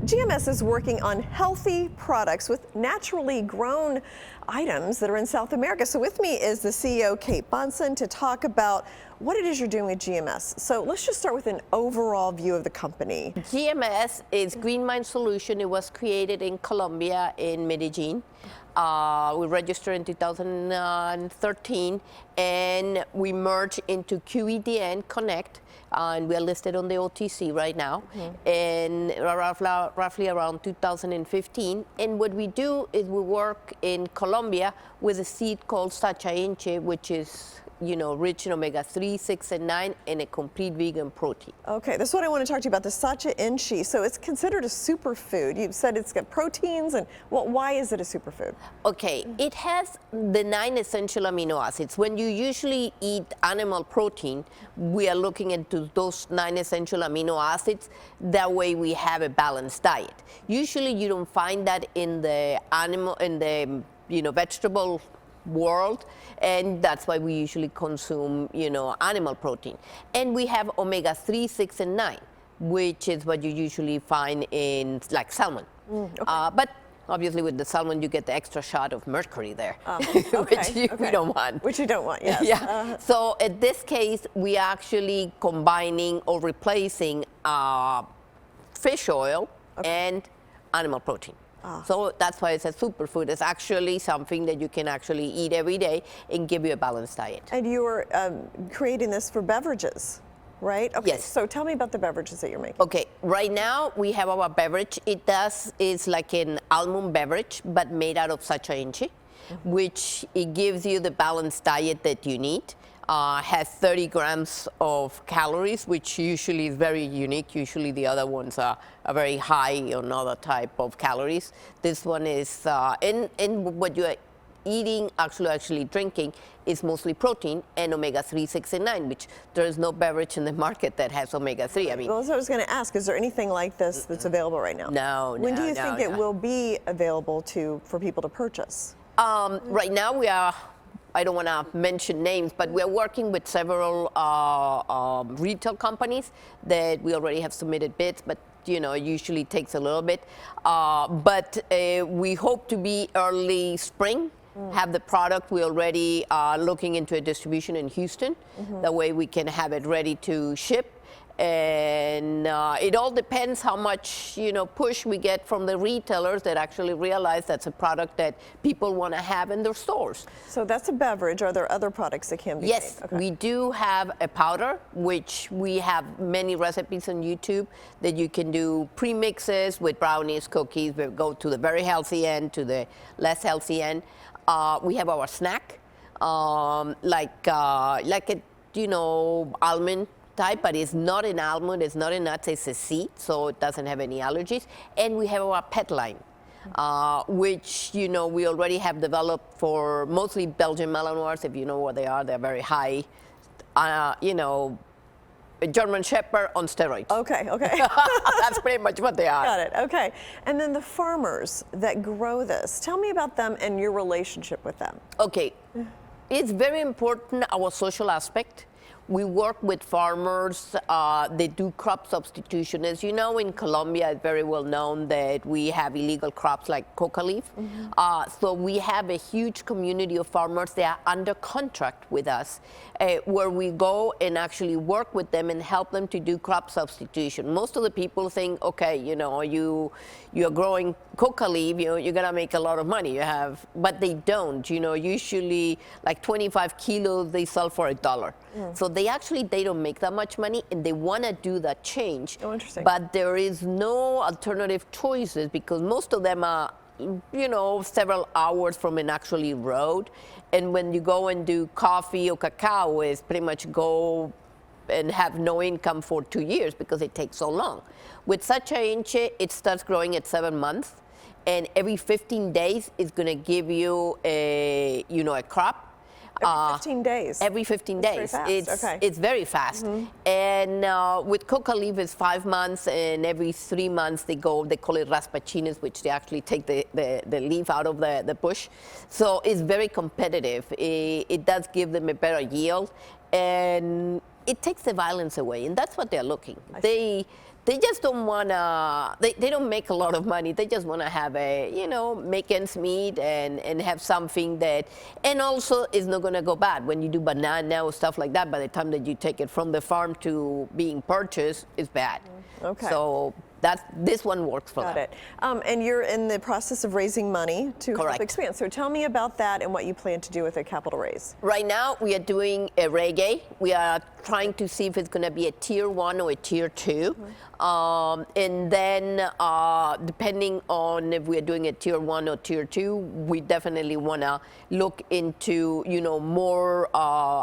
GMS is working on healthy products with naturally grown items that are in South America. So with me is the CEO, Kate Bunson, to talk about what it is you're doing with GMS. So let's just start with an overall view of the company. GMS is Green Mind Solution. It was created in Colombia, in Medellin. We registered in 2013, and we merged into QEDN Connect, and we are listed on the OTC right now, and roughly around 2015. And what we do is we work in Colombia with a seed called Sacha Inche, which is rich in omega-3, 6, and 9, and a complete vegan protein. Okay, that's what I want to talk to you about, the Sacha Inche. So it's considered a superfood. You've said it's got proteins, and why is it a superfood? Okay, it has the 9 essential amino acids. When you usually eat animal protein, we are looking into those 9 essential amino acids. That way we have a balanced diet. Usually you don't find that in the vegetable world, and that's why we usually consume animal protein. And we have omega-3, 6, and 9, which is what you usually find in like salmon. Okay. But obviously with the salmon you get the extra shot of mercury there, which we don't want. Which you don't want, yes. Yeah. So in this case we are actually combining or replacing fish oil and animal protein. So that's why it's a superfood. It's actually something that you can actually eat every day and give you a balanced diet. And you are creating this for beverages, right? Okay, yes. So tell me about the beverages that you're making. Okay, right now we have our beverage. It's like an almond beverage, but made out of Sacha Inche, which it gives you the balanced diet that you need. Has 30 grams of calories, which usually is very unique. Usually the other ones are very high on other type of calories. This one is, and what you are eating, actually drinking, is mostly protein and omega-3, 6, and 9, which there is no beverage in the market that has omega-3. I mean, well, that's what I was going to ask. Is there anything like this that's available right now? No. When do you think it will be available for people to purchase? Right now we are, I don't want to mention names, but we're working with several retail companies that we already have submitted bids, but it usually takes a little bit. But we hope to be early spring, have the product. We already are looking into a distribution in Houston. That way we can have it ready to ship. And it all depends how much push we get from the retailers that actually realize that's a product that people want to have in their stores. So that's a beverage. Are there other products that can be Yes, made? Okay. we do have a powder, which we have many recipes on YouTube that you can do premixes with brownies, cookies. We go to the very healthy end to the less healthy end. We have our snack, like a almond type, but it's not an almond, it's not a nut, it's a seed, so it doesn't have any allergies. And we have our pet line, which we already have developed for mostly Belgian Malinois. If you know what they are, they're very high, a German Shepherd on steroids. Okay. That's pretty much what they are. Got it, okay. And then the farmers that grow this, tell me about them and your relationship with them. Okay, it's very important, our social aspect. We work with farmers, they do crop substitution. As you know, in Colombia, it's very well known that we have illegal crops like coca leaf. So we have a huge community of farmers that are under contract with us, where we go and actually work with them and help them to do crop substitution. Most of the people think, okay, you're growing coca leaf, you're gonna make a lot of money. But they don't. Usually like 25 kilos they sell for $1. So they don't make that much money, and they want to do that change. Oh, interesting. But there is no alternative choices because most of them are, several hours from an actually road. And when you go and do coffee or cacao, is pretty much go and have no income for 2 years because it takes so long. With Sacha Inche, it starts growing at 7 months, and every 15 days is going to give you a crop. Every 15 days? Every 15 days. Very fast. It's very fast. And with coca leaf it's 5 months, and every 3 months they call it raspachines, which they actually take the leaf out of the bush. So it's very competitive. It does give them a better yield, and it takes the violence away, and that's what they're looking. they just don't want to, they don't make a lot of money. They just want to have a, make ends meet and have something that, and also it's not going to go bad. When you do banana or stuff like that, by the time that you take it from the farm to being purchased, it's bad. Okay. So this one works for Got them. it. And you're in the process of raising money to help Correct. expand. So tell me about that and what you plan to do with a capital raise. Right now, we are doing a reggae. We are trying to see if it's going to be a tier 1 or a tier 2. And then, depending on if we're doing a tier 1 or tier 2, we definitely want to look into, more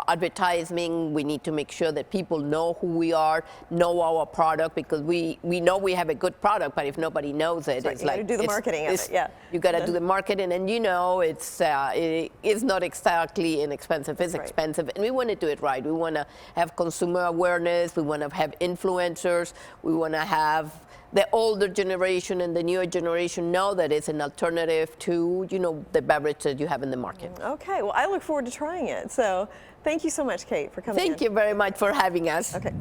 advertising. We need to make sure that people know who we are, know our product, because we know we have a good product, but if nobody knows it, it's you like gotta do the marketing of it. Yeah, you got to do the marketing, and it's not exactly inexpensive. It's expensive, and we want to do it right. We want to have consumer awareness. We want to have influencers. We want to have the older generation and the newer generation know that it's an alternative to the beverage that you have in the market. Okay. Well, I look forward to trying it. So thank you so much, Kate, for coming in. Thank you very much for having us. Okay.